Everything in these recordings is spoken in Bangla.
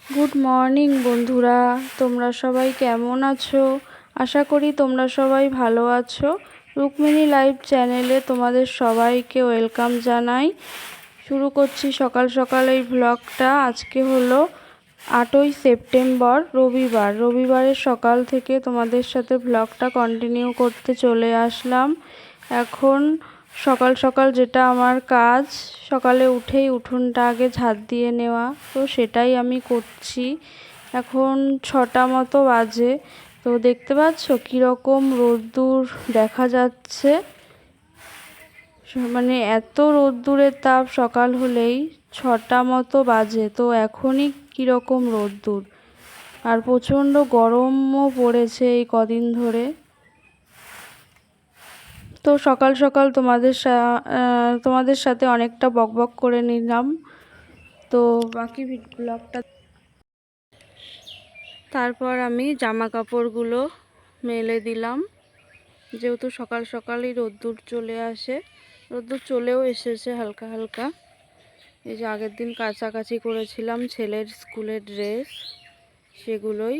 গুড মর্নিং বন্ধুরা, তোমরা সবাই কেমন আছো? আশা করি তোমরা সবাই ভালো আছো। রুক্মিণী লাইভ চ্যানেলে তোমাদের সবাইকে ওয়েলকাম জানাই। শুরু করছি সকাল সকাল এই ব্লগটা। আজকে হলো 8ই সেপ্টেম্বর, রবিবারের সকাল থেকে তোমাদের সাথে ব্লগটা কন্টিনিউ করতে চলে আসলাম। এখন সকাল সকাল যেটা আমার কাজ, সকালে উঠেই উঠোনটা আগে ঝাঁট দিয়ে নেওয়া, তো সেটাই আমি করছি। এখন 6টা মতো বাজে। তো দেখতে পাচ্ছ কীরকম রোদ্দুর দেখা যাচ্ছে, মানে এত রোদ্দুরের তাপ। সকাল হলেই 6টা মতো বাজে, তো এখনই কীরকম রোদ্দুর, আর প্রচণ্ড গরমও পড়েছে এই কদিন ধরে। তো সকাল সকাল তোমাদের সাথে অনেকটা বকবক করে নিলাম। তো বাকি ব্লগটা তারপর আমি জামা কাপড়গুলো মেলে দিলাম, যেহেতু সকাল সকালই রোদ্দুর চলে আসে। রোদ্দুর চলেও এসেছে হালকা হালকা। এই যে আগের দিন কাচাকাচি করেছিলাম ছেলের স্কুলের ড্রেস, সেগুলোই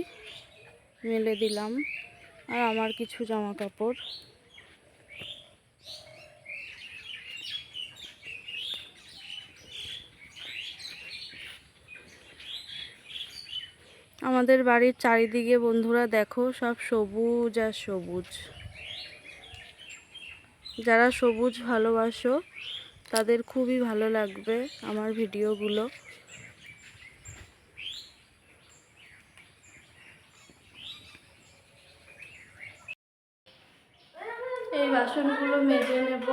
মেলে দিলাম, আর আমার কিছু জামা কাপড়। আমাদের বাড়ির চারিদিকে বন্ধুরা দেখো, সব সবুজ আর সবুজ। যারা সবুজ ভালোবাসো তাদের খুবই ভালো লাগবে আমার ভিডিওগুলো। এই বাসনগুলো মেজে নেব।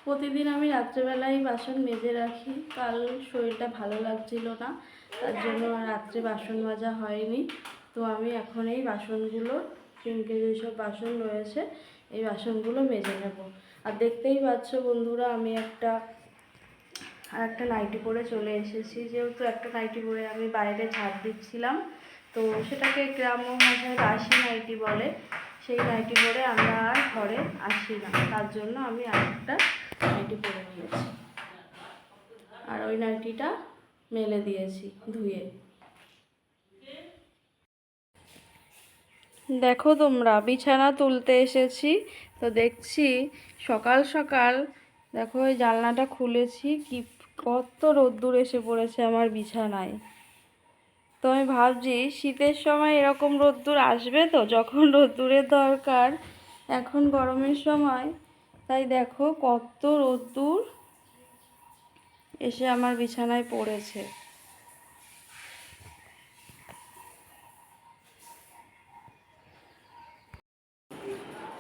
প্রতিদিন আমি রাত্রেবেলায় বাসন মেজে রাখি। কাল শরীরটা ভালো লাগছিল না, তার জন্য রাত্রে বাসন মাজা হয়নি। তো আমি এখন এই বাসনগুলো, সিঙ্কে যেসব বাসন রয়েছে, এই বাসনগুলো মেজে নেব। আর দেখতেই পাচ্ছ বন্ধুরা, আমি একটা নাইটি পরে চলে এসেছি। যেহেতু একটা নাইটি পরে আমি বাইরে ঝাড় দিচ্ছিলাম, তো সেটাকে গ্রাম্য ভাষায় বাসি নাইটি বলে। সেই নাইটি পরে আমরা আর ঘরে আসি না, তার জন্য আমি আরেকটা নাইটি পরে নিয়েছি, আর ওই নাইটিটা মেলে দিয়েছি ধুয়ে। দেখো তোমরা, বিছানা তুলতে এসেছি, তো দেখছি সকাল সকাল, দেখো ওই জানলাটা খুলেছি, কি কত রোদ্দুর এসে পড়েছে আমার বিছানায়। তো আমি ভাবছি শীতের সময় এরকম রোদ্দুর আসবে তো, যখন রোদ্দুরের দরকার এখন গরমের সময়, তাই দেখো কত রোদ্দুর এসে আমার বিছানায় পড়েছে।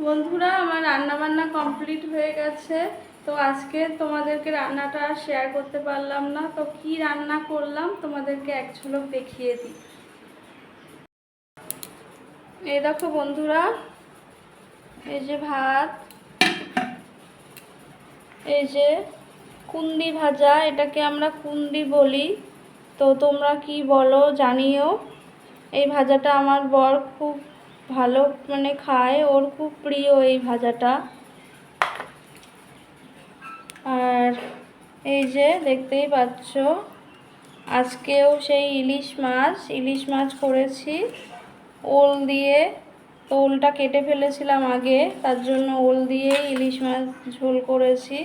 বন্ধুরা, আমার রান্নাবান্না কমপ্লিট হয়ে গেছে। তো আজকে তোমাদেরকে রান্নাটা শেয়ার করতে পারলাম না, তো কি রান্না করলাম তোমাদেরকে এক ঝলক দেখিয়ে দিই। এই দেখো বন্ধুরা, এই যে ভাত, এই যে কুন্দি ভাজা, এটাকে আমরা কুন্দি বলি, তো তোমরা কি বলো জানিও। এই ভাজাটা আমার বর খুব ভালো মানে খায়, ওর খুব প্রিয় এই ভাজাটা। আর এই যে দেখতেই পাচ্ছ, আজকেও সেই ইলিশ মাছ করেছি ওল দিয়ে। তো ওলটা কেটে ফেলেছিলাম আগে, তার জন্য ওল দিয়ে ইলিশ মাছ ঝোল করেছি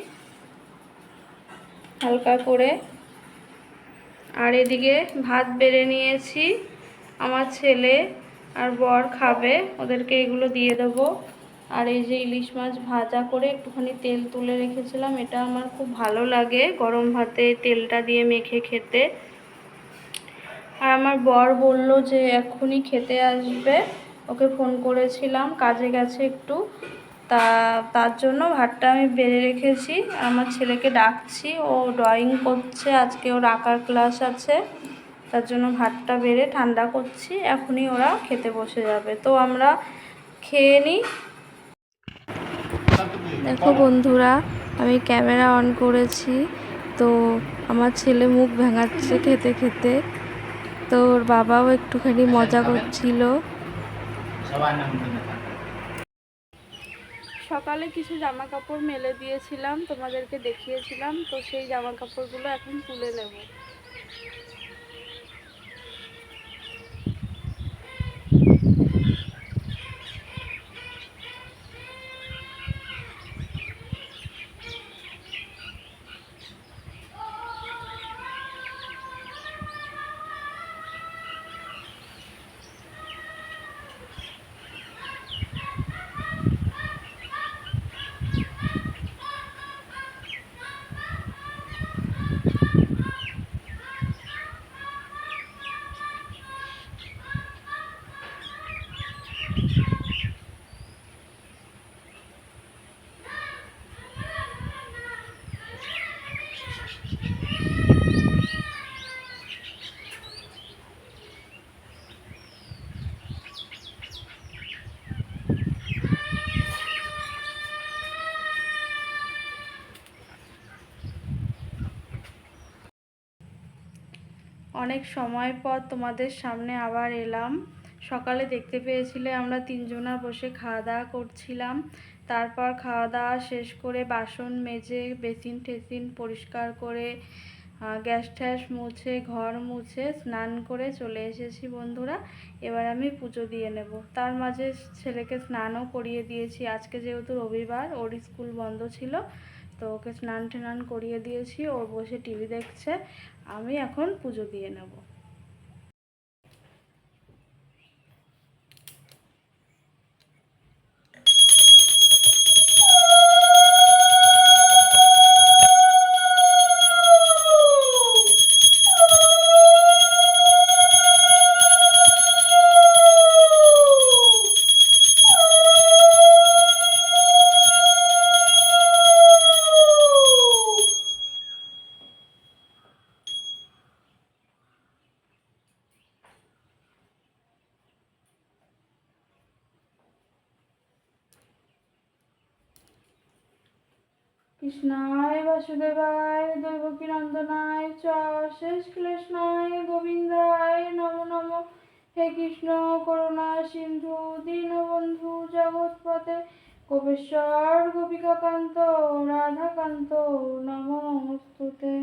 হালকা করে। আর এদিকে ভাত বেড়ে নিয়েছি, আমার ছেলে আর বর খাবে, ওদেরকে এগুলো দিয়ে দেবো। আর এই যে ইলিশ মাছ ভাজা করে একটুখানি তেল তুলে রেখেছিলাম, এটা আমার খুব ভালো লাগে গরম ভাতে তেলটা দিয়ে মেখে খেতে। আর আমার বর বলল যে এক্ষুনি খেতে আসবে, ওকে ফোন করেছিলাম, কাজে গেছে একটু, তার জন্য ভাতটা আমি বেড়ে রেখেছি। আমার ছেলেকে ডাকছি, ও ড্রয়িং করছে, আজকে ওর আঁকার ক্লাস আছে, তার জন্য ভাতটা বেড়ে ঠান্ডা করছি, এখনই ওরা খেতে বসে যাবে। তো আমরা খেয়ে নিই। দেখো বন্ধুরা, আমি ক্যামেরা অন করেছি, তো আমার ছেলে মুখ ভেঙাচ্ছে খেতে খেতে, তো ওর বাবাও একটুখানি মজা করছিল। সকালে কিছু জামা কাপড় মেলে দিয়েছিলাম, তোমাদেরকে দেখিয়েছিলাম, তো সেই জামা কাপড়গুলো এখন তুলে নেব। অনেক সময় পর তোমাদের সামনে আবার এলাম। সকালে দেখতে পেয়েছিলে আমরা তিনজনা বসে খাওয়া দাওয়া করছিলাম। তারপর খাওয়া দাওয়া শেষ করে বাসন মেজে বেসিন টেসিন পরিষ্কার করে গ্যাস ট্যাস মুছে ঘর মুছে স্নান করে চলে এসেছি বন্ধুরা। এবার আমি পুজো দিয়ে নেব। তার মাঝে ছেলেকে স্নানও করিয়ে দিয়েছি। আজকে যেহেতু রবিবার, ওর স্কুল বন্ধ ছিল, তো ওকে স্নান টান করিয়ে দিয়েছি। ও বসে টিভি দেখছে, আমি এখন পুজো দিয়ে নেব। কৃষ্ণায় বাসুদেবায় দৈবকী নন্দনায় চ শেষ কৃষ্ণায় গোবিন্দায় নমো নমো। হে কৃষ্ণ করুণা সিন্ধু দীনবন্ধু জগৎপতে গোপেশ্বর গোপিকাকান্ত রাধাকান্ত নমস্তুতে।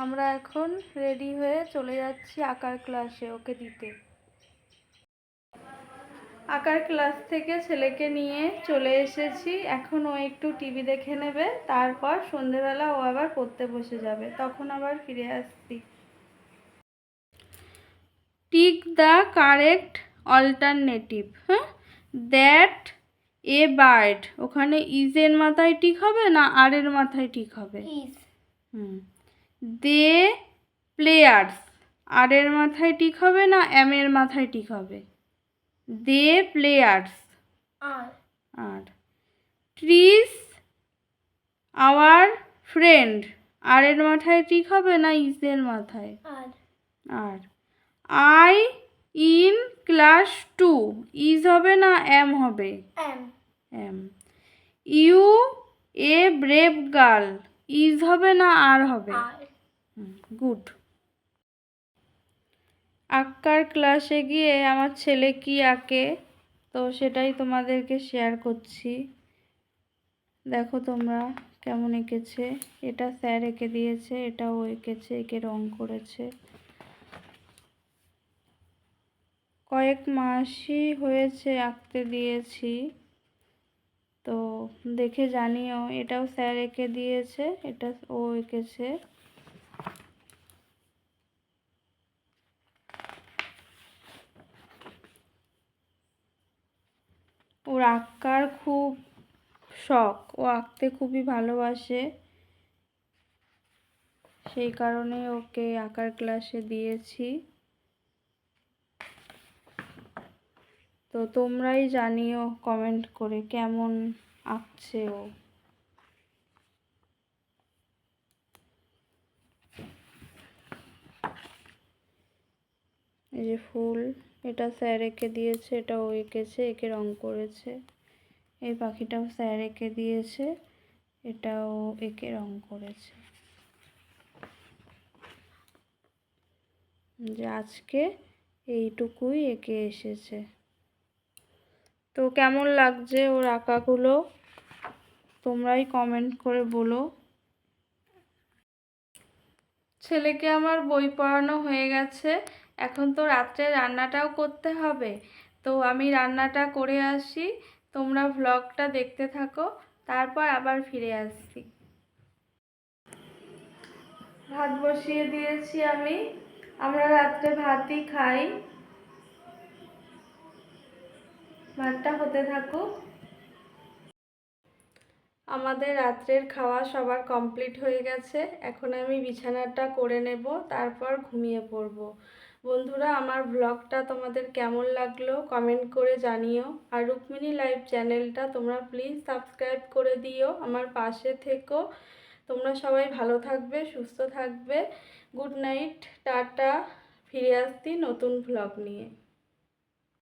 আমরা এখন রেডি হয়ে চলে যাচ্ছি আঁকার ক্লাসে ওকে দিতে। আঁকার ক্লাস থেকে ছেলেকে নিয়ে চলে এসেছি। এখন ও একটু টিভি দেখে নেবে, তারপর সন্ধেবেলা ও আবার পড়তে বসে যাবে, তখন আবার ফিরে আসছি। Tick the correct alternative. হ্যাঁ, দ্যাট এ বার্ড, ওখানে ইজ এর মাথায় টিক হবে না আর এর মাথায় টিক হবে? দে প্লেয়ার্স, আর এর মাথায় টিক হবে না এম এর মাথায় টিক হবে? দে প্লেয়ার্স আর ট্রিস আওয়ার ফ্রেন্ড, আর এর মাথায় টিক হবে না ইজ এর মাথায়? আর আই ইন ক্লাস 2, ইজ হবে না এম হবে? Am. You a brave girl, is হবে না আর হবে? গুড। আঁকার ক্লাসে গিয়ে আমার ছেলে কি আঁকে, তো সেটাই তোমাদেরকে শেয়ার করছি। দেখো তোমরা কেমন এঁকেছে। এটা স্যার এঁকে দিয়েছে, এটাও এঁকেছে, এঁকে রং করেছে। কয়েক মাসই হয়েছে আঁকতে দিয়েছি, তো দেখে জানিও। এটাও স্যার এঁকে দিয়েছে, এটা ও এঁকেছে। ওর আঁকার খুব শখ, ও আঁকতে খুবই ভালোবাসে, সেই কারণে ওকে আঁকার ক্লাসে দিয়েছি। তো তোমরাই জানিও কমেন্ট করে কেমন আঁকছে ও। এই যে ফুল, এটা স্যার এঁকে দিয়েছে, এটা ও এঁকেছে, এঁকে রং করেছে। এই পাখিটাও স্যার এঁকে দিয়েছে, এটাও এঁকে রং করেছে। যে আজকে এইটুকুই এঁকে এসেছে। তো কেমন লাগছে ওর আঁকাগুলো তোমরাই কমেন্ট করে বলো। ছেলেকে আমার বই পড়ানো হয়ে গেছে, এখন তো রাত্রে রান্নাটাও করতে হবে। তো আমি রান্নাটা করে আসি, তোমরা ভ্লগটা দেখতে থাকো, তারপর আবার ফিরে আসছি। ভাত বসিয়ে দিয়েছি আমি, আমরা রাত্রে ভাতই খাই। ভাতটা হতে থাকুক। আমাদের রাত্রের খাওয়া সবার কমপ্লিট হয়ে গেছে। এখন আমি বিছানাটা করে নেব, তারপর ঘুমিয়ে পড়ব। বন্ধুরা, আমার ব্লগটা তোমাদের কেমন লাগলো কমেন্ট করে জানিও। আর রুক্মিণী লাইভ চ্যানেলটা তোমরা প্লিজ সাবস্ক্রাইব করে দিও, আমার পাশে থেকো। তোমরা সবাই ভালো থাকবে, সুস্থ থাকবে। Good night, tata. ফিরে আসছি নতুন ব্লগ নিয়ে।